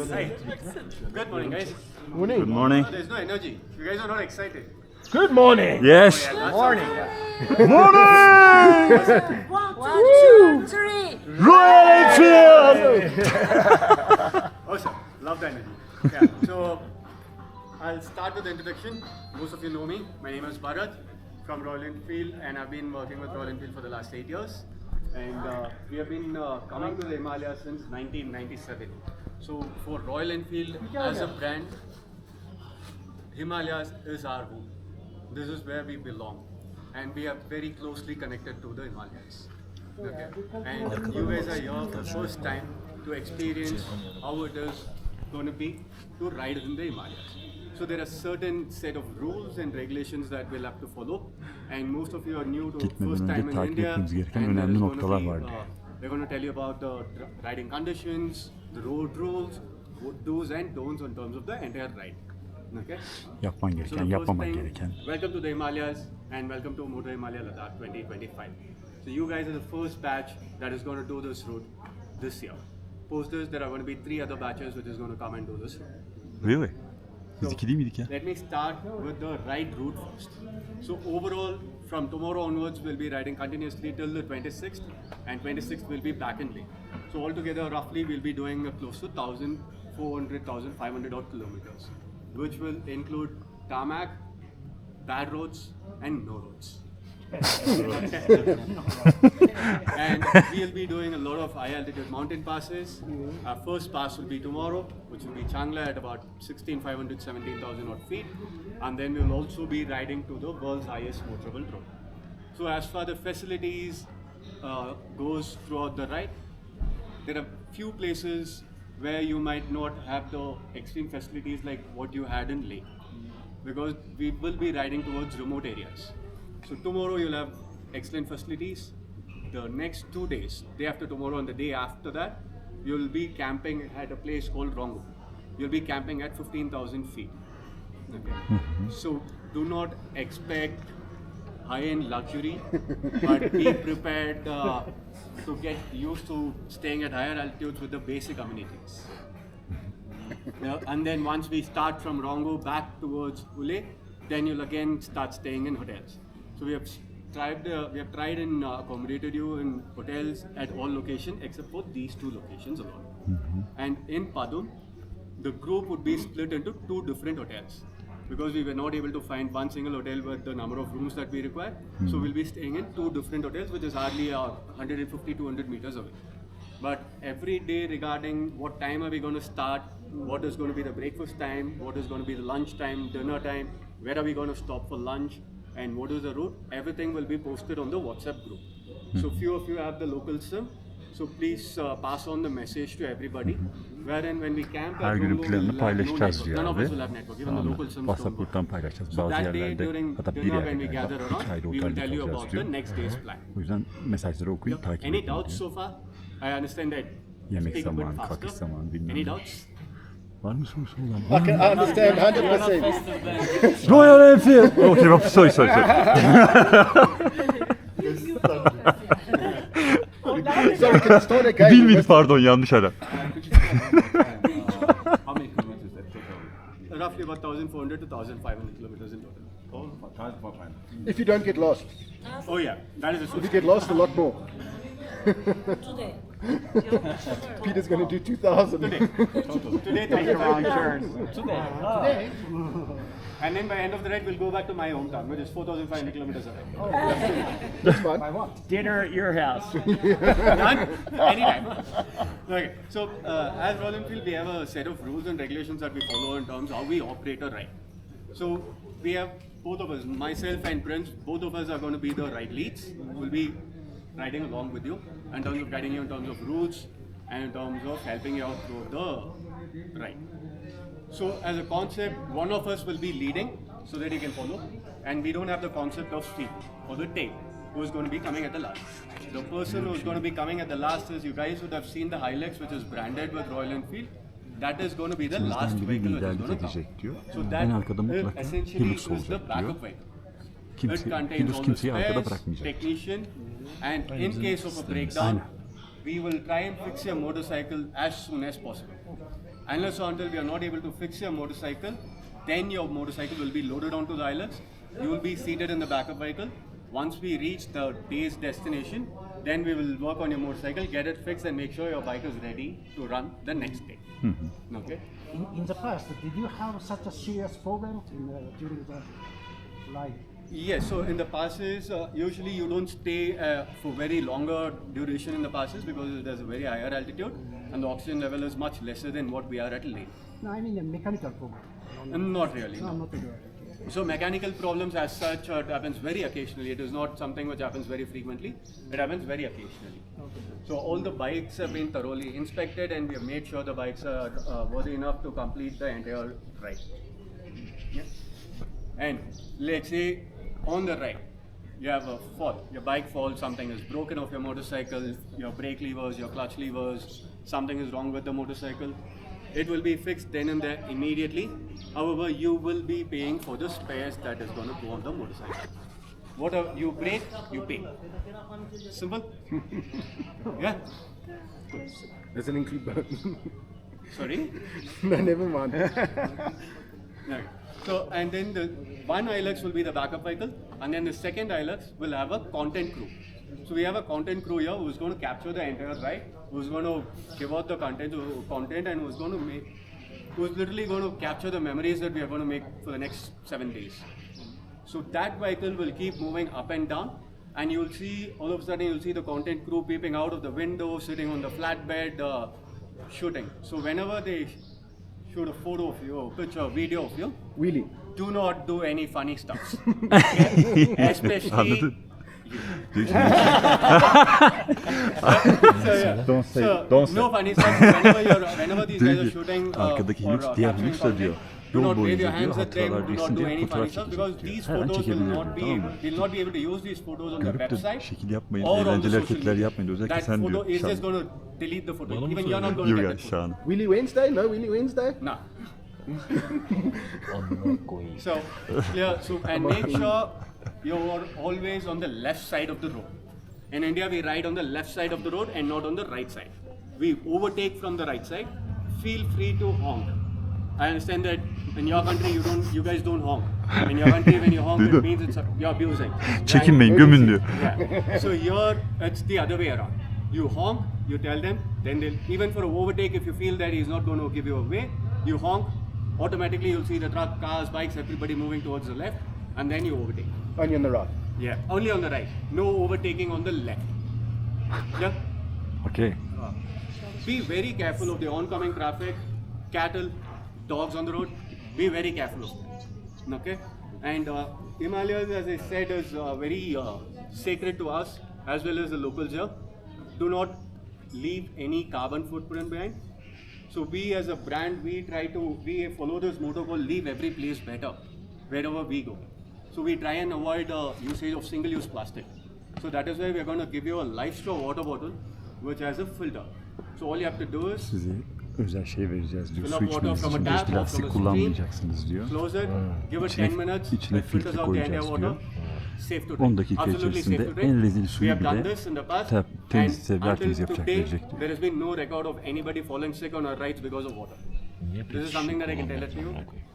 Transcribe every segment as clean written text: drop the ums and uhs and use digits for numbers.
Hey, good morning, guys. Morning. Good morning. There's no energy. You guys are not excited. Good morning. Yes. Morning. Morning. 1, 2, 3. Royal Enfield. Awesome. Love the energy. Yeah. So I'll start with the introduction. Most of you know me. My name is Bharat from Royal Enfield, and I've been working with Royal Enfield for the last 8 years. And we have been coming to the Himalaya since 1997. So for Royal Enfield as a brand, Himalayas is our home. This is where we belong, and we are very closely connected to the Himalayas. Okay. And you guys are here for the first time to experience how it is going to be to ride in the Himalayas. So there are certain set of rules and regulations that we'll have to follow, and most of you are new to first time in India. And they're going to tell you about the riding conditions, the road rules, do's and don'ts in terms of the entire ride. Okay. Yapman gereken, yapmaman gereken. Welcome to the Himalayas and welcome to Moto Himalaya Ladakh 2025. So you guys are the first batch that is going to do this route this year. Post this, there are going to be 3 other batches which is going to come and do this route. Really? So, Biz ikili miydik ya? let me start with the ride route first. So overall, from tomorrow onwards, we'll be riding continuously till the 26th, and 26th will be back in lane. So altogether, roughly, we'll be doing close to 1,400, 1,500 odd kilometers, which will include tarmac, bad roads, and no roads. And we'll be doing a lot of high altitude mountain passes. Our first pass will be tomorrow, which will be Changla at about 16,500, 17,000 odd feet. And then we'll also be riding to the world's highest motorable road. So as far the facilities goes throughout the ride, there are few places where you might not have the extreme facilities like what you had in Leh, because we will be riding towards remote areas. So tomorrow you'll have excellent facilities. The next 2 days, day after tomorrow and the day after that, you'll be camping at a place called Rongo. You'll be camping at 15,000 feet. Okay. So do not expect high-end luxury, but be prepared to get used to staying at higher altitudes with the basic amenities. And then once we start from Rongo back towards Ule, then you'll again start staying in hotels. So we have tried and accommodated you in hotels at all locations except for these 2 locations alone. And in Padum, the group would be split into 2 different hotels, because we were not able to find one single hotel with the number of rooms that we require. So we'll be staying in 2 different hotels, which is hardly 150-200 meters away. But every day regarding what time are we going to start, what is going to be the breakfast time, what is going to be the lunch time, dinner time, where are we going to stop for lunch, and what is the route, everything will be posted on the WhatsApp group. So few of you have the local SIM, so please pass on the message to everybody. Wherein when we camp Her at günün Rongo, planını we'll have no paylaşacağız network. diyor None of abi. us will have network, even the local SIMs don't WhatsApp work. gruptan paylaşacağız. So Bazı that day yerlerde, during hatta bir dinner when we yerde gather galiba 2 around, ayda we will otelde tell you kalacağız about diyor. the next day's plan. O yüzden mesajları okuyup takip edin Any doubts diyor. so far? I understand that. Yemek Speak a bit zamanı, faster. kalkış zamanı bilmem Any ne. doubts? Var mı sorusu olan? I can understand 100%. Royal Enfield. Okay, sorry. So we can start again. Değil miydi, pardon, yanlış ara. How many kilometers is that total? Roughly about 1,400 to 1,500 kilometers in total. If you don't get lost. Oh yeah, that is the If you source. get lost, a lot more. Today. Peter's going to do 2,000. Today, 1,500. And then by end of the ride, we'll go back to my hometown, which is 4,500 kilometers away. That's fun. Dinner at your house. Done? Anytime. Okay, so as Royal Enfield, we have a set of rules and regulations that we follow in terms of how we operate a ride. So we have both of us, myself and Prince, both of us are going to be the ride leads. We'll be riding along with you in terms of guiding you in terms of routes and in terms of helping you out through the ride. So as a concept, one of us will be leading so that you can follow, and we don't have the concept of street or the tail, who is going to be coming at the last. The person who is going to be coming at the last is, you guys would have seen the Hilux, which is branded with Royal Enfield. That is going to be the last Bizden biri vehicle which is liderlik going to edecek come. diyor. So En that arkada mutlaka essentially Hilux is the olacak diyor. backup vehicle. It Kimse, contains Hilux all the kimseyi arkada spares, bırakmayacak. technician, and in case of a breakdown, we will try and fix your motorcycle as soon as possible. unless or until we are not able to fix your motorcycle, then your motorcycle will be loaded onto the ilex. You will be seated in the backup vehicle. Once we reach the day's destination, then we will work on your motorcycle, get it fixed, and make sure your bike is ready to run the next day. Okay? In the past, did you have such a serious problem during the ride? Yes, so in the passes, usually you don't stay for very longer duration in the passes because there's a very higher altitude and the oxygen level is much lesser than what we are at Leh. No, I mean a mechanical problem. Not really. No, No. not really. So mechanical problems as such, it happens very occasionally. It is not something which happens very frequently. It happens very occasionally. So all the bikes have been thoroughly inspected and we have made sure the bikes are worthy enough to complete the entire ride. Yeah. And let's say on the ride, you have a fall. Your bike falls, something is broken off your motorcycle, your brake levers, your clutch levers, something is wrong with the motorcycle. It will be fixed then and there immediately. However, you will be paying for the spares that is going to go on the motorcycle. Whatever you break, you pay. Simple? Yeah? Does it include both? Sorry? No, never mind. Right. So, and then the one ilex will be the backup vehicle, and then the second ilex will have a content crew. So we have a content crew here who's going to capture the entire ride, who's going to give out the content and who's going to who's literally going to capture the memories that we are going to make for the next 7 days. So that vehicle will keep moving up and down, and you'll see, all of a sudden you'll see the content crew peeping out of the window, sitting on the flatbed, shooting. So whenever they shoot a photo of you, or picture, video of you, Wheelie. do not do any funny stuff. Okay? Especially. Anladın? So, Don't say, so, don't say. no funny stuff. Whenever these guys are shooting Arkadaki or Linux diğer capturing Linux diyor. content, do Yol not wave boyunca your diyor hands at them, hatıralar do not geçsin do diye any funny fotoğraf stuff because çekeceksin. these Her an photos will not çekebilirim, be tamam mı? able to use these photos on the Görüp de website şekil yapmayın, or on the eğlenceli social hareketler media. yapmayın. Özellikle That sen photo diyor. is just Şan. going to delete the photo. Bana mı Even you're not going Yok to ya get that photo. Şan. Wheelie Wednesday? No Wheelie Wednesday? Nah. Amına koyayım. So, clear. So, and make sure you're always on the left side of the road. In India, we ride on the left side of the road and not on the right side. We overtake from the right side. Feel free to honk. I understand that in your country, you guys don't honk. In your country, when you honk, it means you're abusing. Çekinmeyin, gömün diyor. Yeah. So here, it's the other way around. You honk, you tell them, then they'll, even for an overtake, if you feel that he's not going to give you a way, you honk, automatically you'll see the truck, cars, bikes, everybody moving towards the left, and then you overtake. Only on the right. Yeah, only on the right. No overtaking on the left. Yeah. Okay. Be very careful of the oncoming traffic, cattle, dogs on the road. Be very careful of that. Okay? And Himalayas, as I said, is very sacred to us as well as the locals here. Do not leave any carbon footprint behind. So we as a brand, we follow this motto called leave every place better wherever we go. So we try and avoid usage of single-use plastic. So that is why we are going to give you a life straw water bottle which has a filter. So all you have to do is Size özel şey vereceğiz diyor. fill Su up water içmeniz from a için tap hiç or from plastik a stream, kullanmayacaksınız diyor. close it, give it İçine- 10 minutes, içine it filters filtre out the entire koyacağız water. diyor. Safe to 10 drink. dakika Absolutely içerisinde safe to drink. en rezil We suyu have done bile this in the past, temiz, and tertemiz until yapacak, today, verecek diyor. there has been no record of anybody falling sick on our rides because of water. Niye This is something that I can tell it to you.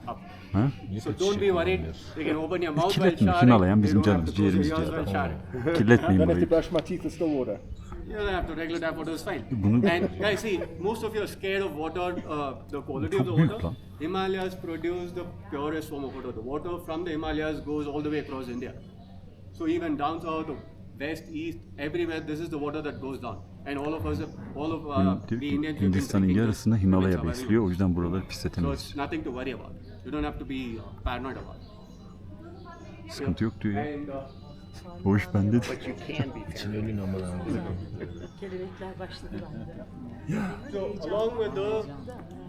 Up. Ha? So don't be worried. You can open your mouth while kirletmeyin, showering. Himalayan You bizim don't have to canımız, close your ciğerimiz ears diyor while adam. showering. Kirletmeyin Don't have to burayı. brush my teeth with still water. You don't have to regular tap water is fine. Bunu- And guys, see, most of you are scared of water, the quality of the Çok büyük water. lan. Himalayas produce the purest form of water. The water from the Himalayas goes all the way across India. So even down south, west, east, everywhere, this is the water that goes down. And all of us, Diyor the ki, Indians, have been Hindistan'ın drinking yarısını this Himalaya with surviving besliyor. O water. yüzden buraları So pisletemeyiz. it's nothing to worry about. You don't have to be paranoid about it. Sıkıntı yok diyor ya. And O iş bende değil. But you can be. İçin ölün amına koyayım. Kelebekler başladı bende. so along with the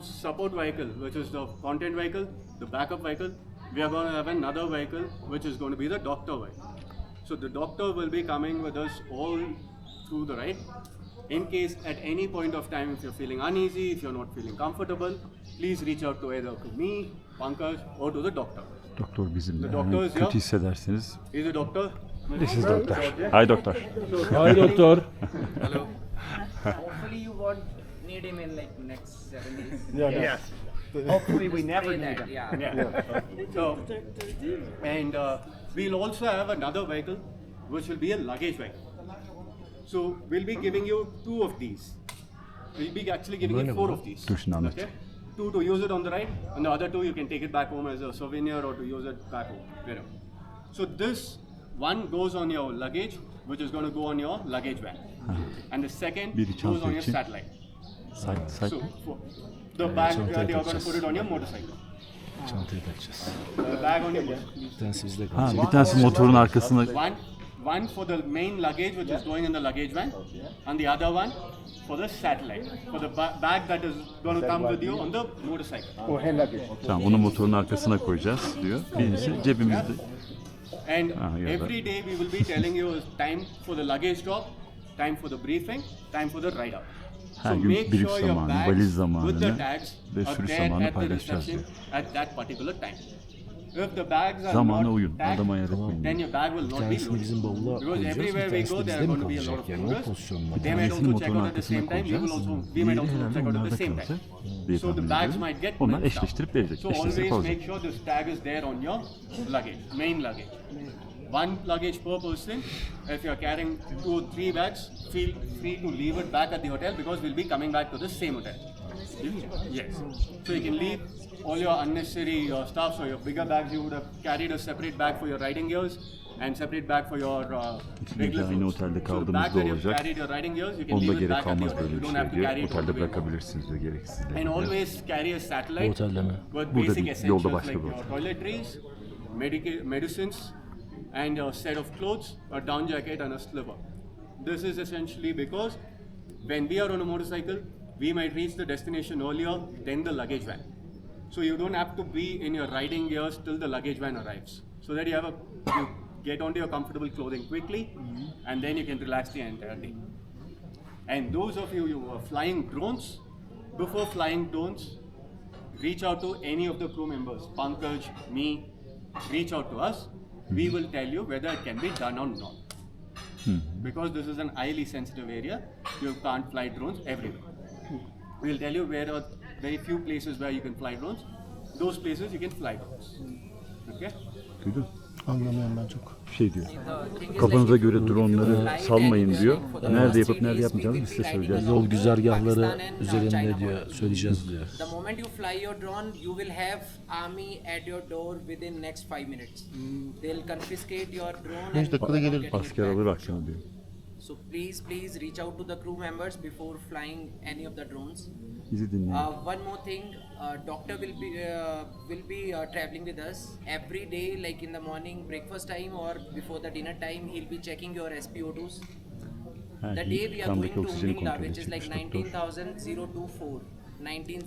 support vehicle, which is the content vehicle, the backup vehicle, we are going to have another vehicle which is going to be the doctor vehicle. So the doctor will be coming with us all through the ride. In case at any point of time if you're feeling uneasy, if you're not feeling comfortable, please reach out to either to me, Pankaj, or to the doctor. Doktor bizimle. The doctor Yani is here. kötü hissederseniz. He's a doctor. This is doktor. Hi doktor. Hay doktor. Hello. Hopefully you want need him in like next 7 days. Yeah. Hopefully we never Pray need that, them. yeah. So, and we'll also have another vehicle, which will be a luggage vehicle. So we'll be giving you 2 of these. We'll be actually giving you 4 of these. Dur şimdi anlat. Okay? 2 to use it on the ride, and the other 2 you can take it back home as a souvenir or to use it back home. Wherever. So this one goes on your luggage, which is going to go on your luggage van, and the second Biri goes çanta on your için. satellite. Say. So for the bag, you are going to put it on your motorcycle. Çantaya takacağız. The bag on your motorcycle. Bir tanesi bizde Ha, kalacak. bir tanesi motorun arkasına. One for the main luggage, which is going in the luggage van, and the other one for the satellite, for the bag that is going to come with you on the motorcycle. Or hand luggage. Tamam, onu motorun arkasına koyacağız diyor. Birincisi cebimizde. And yeah, every day we will be telling you is time for the luggage drop, time for the briefing, time for the ride out. Her So gün make brief sure your zamanı, bags valiz with the zamanını tags ve are sürüş there zamanı at the paylaşacağız reception diyor. at that particular time. If the bags are Zamana not uyun, tagged, adama yer etmeyin then diyor. your bag will Bir not be tanesini bizim loaded. bavula Because koyacağız, everywhere bir we tanesi go, de there are bizde mi going to be a lot kalacak? of Yani o tourists. pozisyonda. They might Birisini also check motorun out at the arkasına same time. We will koyacağız. also we might Diğeri also herhalde check out at onlarda the same kalacak time. diye So the tahmin bags ediyorum. might get Onlar mixed up. eşleştirip verecek. So Eşleştirip always alacak. make sure this tag is there on your luggage, main luggage. One luggage per person. If you are carrying 2 or 3 bags, feel free to leave it back at the hotel because we'll be coming back to the same hotel. Yes. So you can leave all your unnecessary stuff. So your bigger bags, you would have carried a separate bag for your riding gears and separate bag for your regular aynı clothes. otelde So the kaldığımızda bag that you've olacak. carried your riding gears, you can Onda leave it gerek back at the kalmaz hotel. böyle You bir don't şey have to diyor. carry it all Otelde the way home. bırakabilirsiniz diyor, gereksiz And diyor. always carry a satellite Otelde mi? with Burada basic değil, essentials yolda like başka bir your otel. toiletries, medicines, and a set of clothes, a down jacket, and a slipper. This is essentially because when we are on a motorcycle, we might reach the destination earlier than the luggage van. So you don't have to be in your riding gears till the luggage van arrives. So that you get onto your comfortable clothing quickly, and then you can relax the entire day. And those of you who are flying drones, before flying drones, reach out to any of the crew members, Pankaj, me, reach out to us. We will tell you whether it can be done or not. Because this is an highly sensitive area, you can't fly drones everywhere. We'll tell you where are very few places where you can fly drones. Those places you can fly drones. Okay? Duydun? Anlamıyorum ben çok. Şey diyor. The thing is Kafanıza like, göre if you dronları fly salmayın anywhere, diyor. like for the Nerede first yapıp 3 nerede days, we yapmayacağını will size be söyleyeceğiz. riding Yol güzergahları Pakistan and, üzerinde China diyor, border. söyleyeceğiz diyor. The moment you fly your drone, you will have army at your door within next 5 minutes. They'll confiscate your drone. 5 dakikada gelir. getting it Asker back alır for akşam sure. diyor. So please reach out to the crew members before flying any of the drones. Bizi dinleyin. One more thing, doctor will be traveling with us every day, like in the morning breakfast time or before the dinner time. He'll be checking your SpO2s. Her The gün day we are kandaki going to oksijeni Umlingla, kontrol which is like edecekmiş doktor. 19,024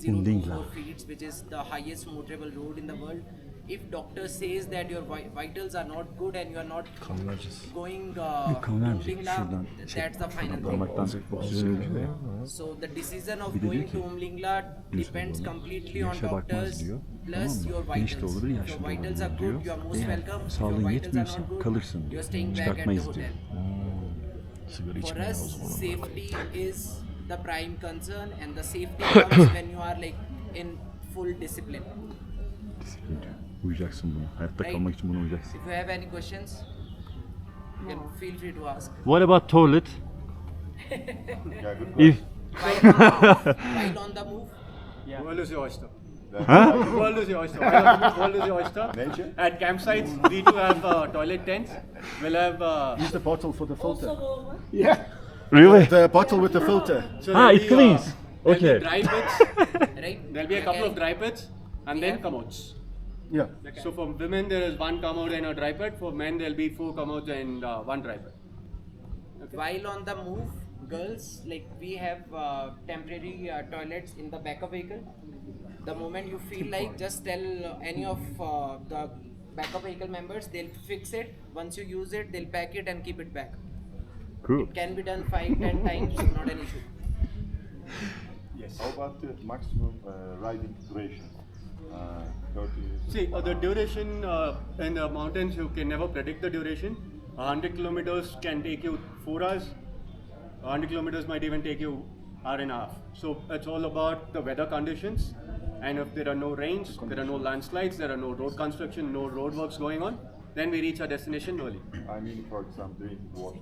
Umlingla. feet, which is the highest motorable road in the world. If doctor says that your vitals are not good and you are not Kan vereceğiz. going kan vermeyecek, Umlingla, şuradan that's the final thing. Parmaktan oksijen ölçüyor. So the decision of Bir de diyor going ki, to Umlingla depends diyor, completely on yaşa bakmaz doctors diyor. plus Tamam your mı? Genç de vitals. olabilir, If yaşlı your da vitals are olabilir good, diyor. you are most Eğer welcome. If sağlığın your vitals are yetmiyorsa not good, kalırsın you are diyor. staying back at the Çıkartmayız hotel. diyor. Sigara For içmeyin o us, zaman. safety is the prime concern, and the safety comes when you are like in full discipline. Disiplin diyor. Uyacaksın buna. Hayatta Right. kalmak için buna uyacaksın. If you have any questions, you can feel free to ask. What about toilet? Yeah, good. If While on the move, World is your oyster. Huh? World is your oyster. World is your oyster. Nature. At campsites, we do have toilet tents. We'll have. Use the bottle for the filter. Soğuk. Yeah. Really? The bottle with the filter. So Ah, there'll it be, cleans. there'll Okay. be dry pits. right? There'll be a couple of dry pits, and then Yeah. commodes. Yeah. So for women, there is 1 commode and a dry pit. For men, there'll be 4 commodes and 1 dry pit. While on the move, girls, like we have temporary toilets in the back of vehicle. The moment you feel like, just tell any of the backup vehicle members, they'll fix it. Once you use it, they'll pack it and keep it back. Cool. Can be done 5-10 times, not an issue. Yes. How about the maximum riding duration? 30. See, the duration in the mountains, you can never predict the duration. 100 kilometers can take you 4 hours. 100 kilometers might even take you hour and a half. So it's all about the weather conditions, and if there are no rains, there are no landslides, there are no road construction, no road works going on, then we reach our destination early. I mean, for example, drinking water.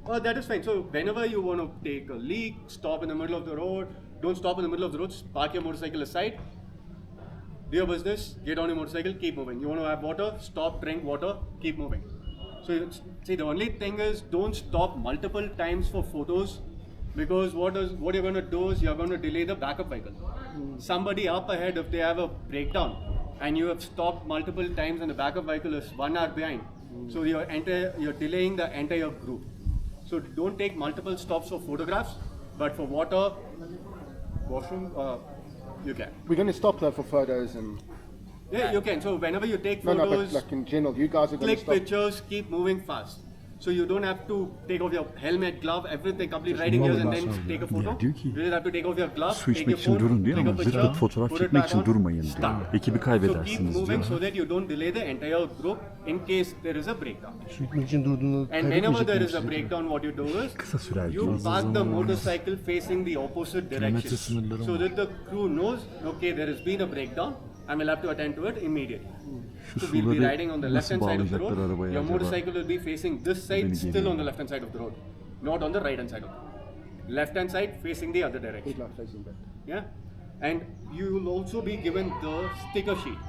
Oh, that is fine. So whenever you want to take a leak, stop in the middle of the road, don't stop in the middle of the road, park your motorcycle aside, do your business, get on your motorcycle, keep moving. You want to have water, stop, drink water, keep moving. So see, the only thing is don't stop multiple times for photos, because what you're going to do is you're going to delay the backup vehicle. Somebody up ahead, if they have a breakdown and you have stopped multiple times and the backup vehicle is 1 hour behind, so you're delaying the entire group. So don't take multiple stops for photographs, but for water, washroom, you can. We're going to stop though for photos and. Yeah, you can. So whenever you take No, photos, but like in general, you guys are going to click stop. pictures, keep moving fast. So you don't have to take off your helmet, glove, everything, complete riding gears and then take a photo. Ya diyor ki, You just have to take off your glove, Su take your içmek için phone, durun diyor take a ama picture, zırt pırt fotoğraf put it çekmek back için on, durmayın diyor. start. Ekibi So keep kaybedersiniz moving diyor. so that you don't delay the entire group in case there is a breakdown. Su içmek için durduğunu And whenever kaybetmeyecek there miyim is a size? breakdown, what you do is Kısa sürer you diyor. park the motorcycle facing the opposite direction, sınırları so var. that the crew knows, okay, there has been a breakdown, I will have to attend to it immediately. Şu So we'll be suları riding on the nasıl left hand side of the bağlayacaklar road. arabaya Your acaba? motorcycle will be facing this side, Beni still geliyor. on the left hand side of the road, not on the right hand side of the road. Left hand side facing the other direction. Headlight facing back. Yeah, and you will also be given the sticker sheet.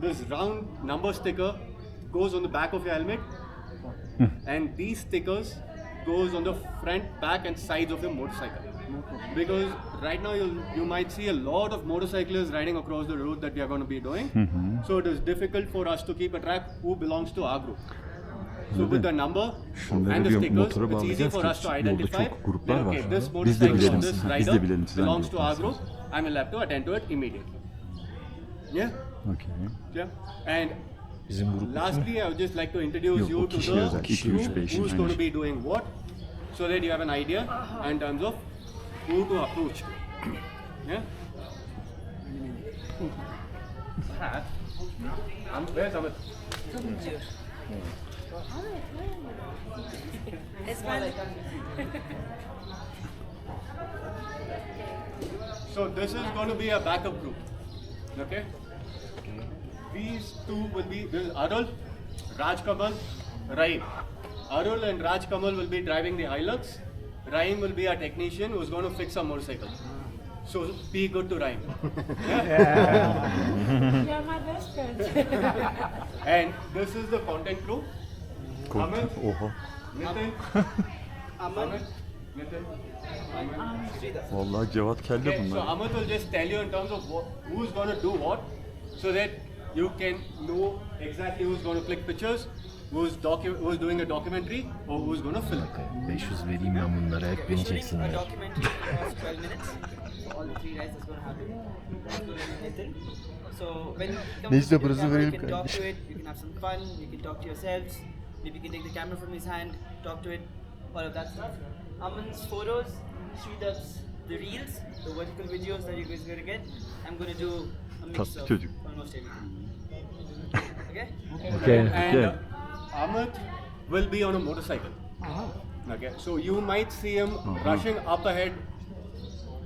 This round number sticker goes on the back of your helmet, and these stickers goes on the front, back, and sides of your motorcycle. Because right now you might see a lot of motorcyclists riding across the road that we are going to be doing. So it is difficult for us to keep a track who belongs to our group. So with the number Şunları and the diyor, stickers, motora it's easy bağlayacağız for ki us to yolda identify çok gruplar that, var. okay, this Biz de motorcycle bilelim, or this biz de rider bilelim sizden belongs to diyor. our group. I will have to attend to it immediately. Yeah, Okay. yeah. And Bizim grup lastly, I would just like to introduce Yok, you o to kişiye the özel. 2, 3, 5. who's going to be doing what, so that you have an idea in terms of who to approach. Yeah. Where's Amit? So this is going to be a backup group. Okay. These two will be, this is Arul, Raj Kamal, Rahim. Arul and Raj Kamal will be driving the Hilux. Rahim will be a technician who's going to fix a motorcycle. So be good to Rahim. You're my best friend. And this is the content crew. Amit, Oha. Nitin, Amit, Nitin. Vallahi Cevat kelle Okay, so bunlar. Amit will just tell you in terms of who's going to do what, so that you can know exactly who's going to click pictures, who's doing a documentary, or who's going to film. 500 vereyim ben bunlara hep beni Shooting a çeksinler. documentary for 12 minutes. All the 3 rides is going to happen. So when you come Neyse, to the parası camera, you vereyim can talk kardeşim. to it, you can have some fun, you can talk to yourselves. Maybe you can take the camera from his hand, talk to it, all of that stuff. Aman's photos, she does the reels, the vertical videos that you guys are going to get. I'm going to do a mix Tatlı of çocuk. almost everything. Okay? Okay. And Okay. Amit will be on a motorcycle. Okay, so you might see him rushing up ahead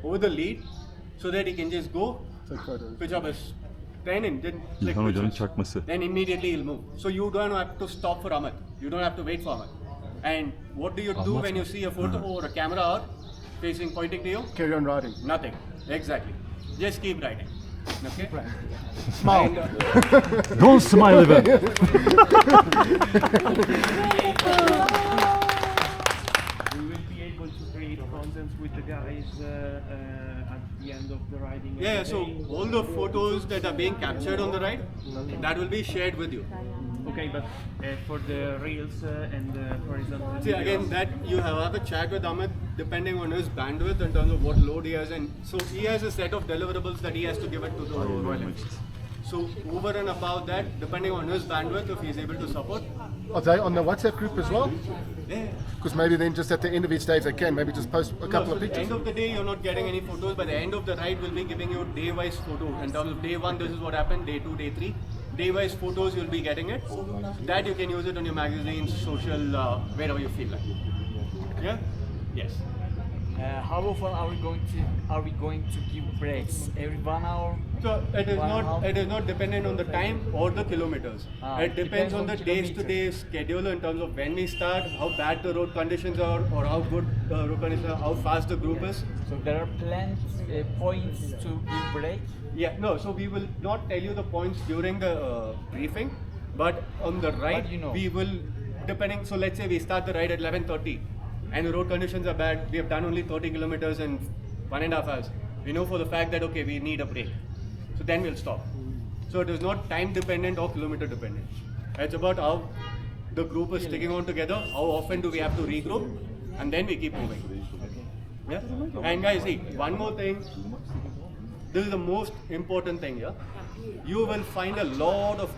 over the lead, so that he can just go, Take photos. pitch up his pen and then click İlhan Hoca'nın pictures. çakması. Then immediately he'll move. So you don't have to stop for Amit. You don't have to wait for Amit. And what do you do when you see a photo or a camera out facing, pointing to you? Carry on riding. Nothing. Exactly. Just keep riding. Okay? Smile. And, Don't smile even. We will be able to create content with the guys at the end of the riding. yeah, so all the photos that are being captured on the ride, that will be shared with you. Okay, but for the reels and for example. See, again, that you have a chat with Amit depending on his bandwidth in terms of what load he has, and so he has a set of deliverables that he has to give it to the Royal Enfield. So over and above that, depending on his bandwidth, if he's able to support, Are they on the WhatsApp group as well? yeah. Because maybe then just at the end of each day, if they can, maybe just post a couple No, of so at the pictures. end of the day, you're not getting any photos. By the end of the ride, we'll be giving you day-wise photo. In terms of day 1, this is what happened. Day 2, day 3. Day-wise photos, you'll be getting it. That you can use it on your magazines, social, wherever you feel like. Yeah? Yes. How often are we going to give breaks? Every 1 hour? So it is 1.5? not dependent on the time or the kilometers. It depends on the day-to-day schedule in terms of when we start, how bad the road conditions are, or how good the road conditions are, how fast the group is. So there are planned points to give break. Yeah, no. So we will not tell you the points during the briefing, but on the ride But you know. we will depending. So let's say we start the ride at 11:30, and the road conditions are bad. We have done only 30 kilometers in 1.5 hours. We know for the fact that okay, we need a break. So then we'll stop. So it is not time dependent or kilometer dependent. It's about how the group is sticking on together. How often do we have to regroup, and then we keep moving. Yeah. And guys, see one more thing. This is the most important thing here. You will find a lot of